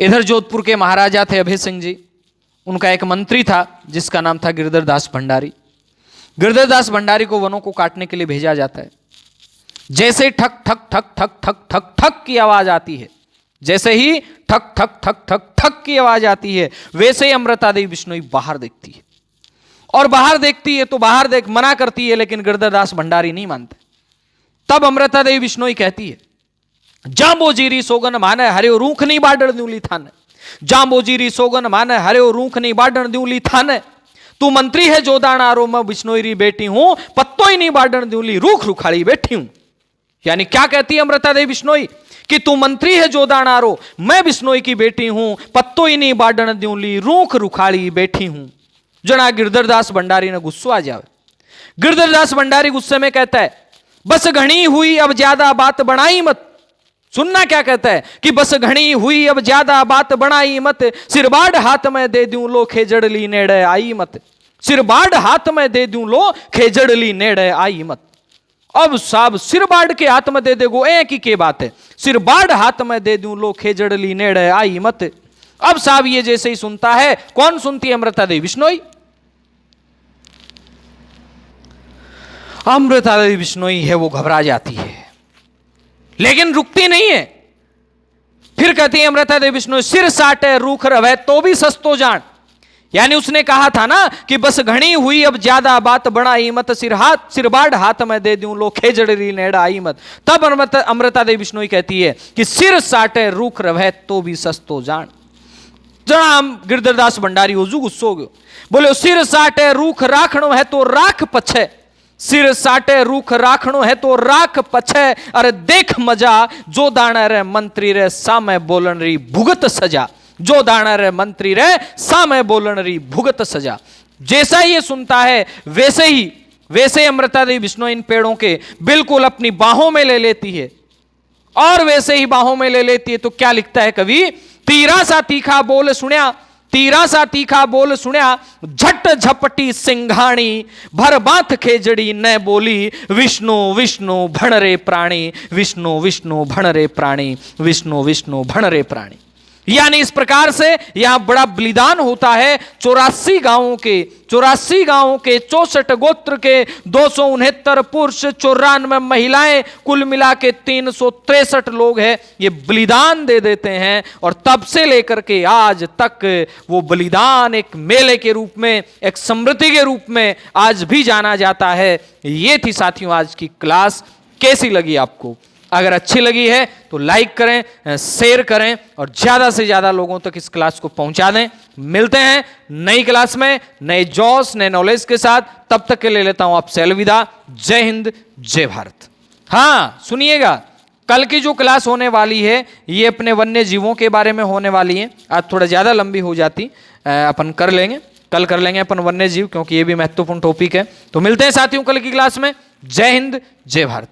इधर जोधपुर के महाराजा थे अभय सिंह जी, उनका एक मंत्री था जिसका नाम था गिरधर दास भंडारी। गिरधर दास भंडारी को वनों को काटने के लिए भेजा जाता है। जैसे ही ठक ठक ठक ठक ठक ठक ठक की आवाज आती है, जैसे ही ठक ठक ठक ठक ठक की आवाज आती है, वैसे ही अमृता देवी बिश्नोई बाहर देखती है। और बाहर देखती है तो बाहर देख मना करती है, लेकिन गिरधर दास भंडारी नहीं मानते। तब अमृता देवी बिश्नोई कहती है, जांबोजीरी सोगन माने हरे रूख नहीं बाडर दूली थाने, जांबोजीरी सोगन माने हरे रूख नहीं बाडर दूली थाने, तू मंत्री है जो दानारो, मैं बिश्नोई री बेटी हूं, पत्तो ही नहीं बाडर दूली रूख रुखाड़ी बैठी हूं। यानी क्या कहती है अमृता देवी बिश्नोई कि तू मंत्री है जो दानारो, मैं बिश्नोई की बेटी हूं, पत्तो ही नहीं बाडन दूली रूख रुखाड़ी बैठी हूं। जना गिरधर दास भंडारी ने गुस्सा आ जावे। गिरधर दास भंडारी गुस्से में कहता है, बस घनी हुई अब ज्यादा बात बढ़ाई मत। सुनना क्या कहता है कि बस घनी हुई अब ज्यादा बात बढ़ाई मत, सिरबाड़ हाथ में दे दूं लो खेजड़ली नेड़े आई मत, सिरबाड़ हाथ में दे दूं लो खेजड़ली नेड़े आई मत। अब साहब सिरबाड़ के हाथ में दे देगो, एक ही के बात है, सिरबाड़ हाथ में दे दूं लो खेजड़ली नेड़े आई मत। अब साहब ये जैसे ही सुनता है, कौन सुनती है, अमृता देवी बिश्नोई। अमृता देवी बिश्नोई है वो घबरा जाती है, लेकिन रुकती नहीं है। फिर कहती है अमृता देवी बिश्नोई, सिर साटे रूख रवे तो भी सस्तो जान। यानी उसने कहा था ना कि बस घनी हुई अब ज्यादा बात बढ़ाई मत, सिरबाड़ हाथ में दे दूं लो खेजड़ली नेड़ा आई मत। तब अमृता देवी बिश्नोई कहती है कि सिर साटे रूख रवे तो भी सस्तो जान। जना गिरधर दास भंडारी ओजू गुस्सो गयो, बोले सिर साटे रूख राखणो है तो राख पछे, सिर साटे रूख राखणो है तो राख पछे, अरे देख मजा जो दाना रे मंत्री रे सामे बोलन री भुगत सजा, जो दाना रे मंत्री रे सामे बोलन री भुगत सजा। जैसा ये सुनता है वैसे ही अमृता देवी बिश्नोई इन पेड़ों के बिल्कुल अपनी बाहों में ले लेती है, और वैसे ही बाहों में ले लेती है तो क्या लिखता है कवि, तीरा सा तीखा बोल सुन्या, तीरा सा तीखा बोल सुन्या, झट झपटी सिंघाणी, भर बात खेजड़ी न बोली, विष्णु विष्णु भण रे प्राणी, विष्णु विष्णु भण रे प्राणी, विष्णु विष्णु भण रे प्राणी। यानी इस प्रकार से यहां बड़ा बलिदान होता है। 84 गांवों के 64 गोत्र के 269 पुरुष, 94 महिलाएं, कुल मिला के 363 लोग हैं, ये बलिदान दे देते हैं। और तब से लेकर के आज तक वो बलिदान एक मेले के रूप में, एक स्मृति के रूप में आज भी जाना जाता है। ये थी साथियों आज की क्लास। कैसी लगी आपको? अगर अच्छी लगी है तो लाइक करें, शेयर करें और ज्यादा से ज्यादा लोगों तक इस क्लास को पहुंचा दें। मिलते हैं नई क्लास में नए जोश, नए नॉलेज के साथ। तब तक के लिए लेता हूं आपसे अलविदा। जय हिंद, जय भारत। हाँ सुनिएगा, कल की जो क्लास होने वाली है ये अपने वन्य जीवों के बारे में होने वाली है। आज थोड़ा ज्यादा लंबी हो जाती, अपन कर लेंगे, कल कर लेंगे अपन वन्य जीव, क्योंकि ये भी महत्वपूर्ण टॉपिक है। तो मिलते हैं साथियों कल की क्लास में। जय हिंद, जय भारत।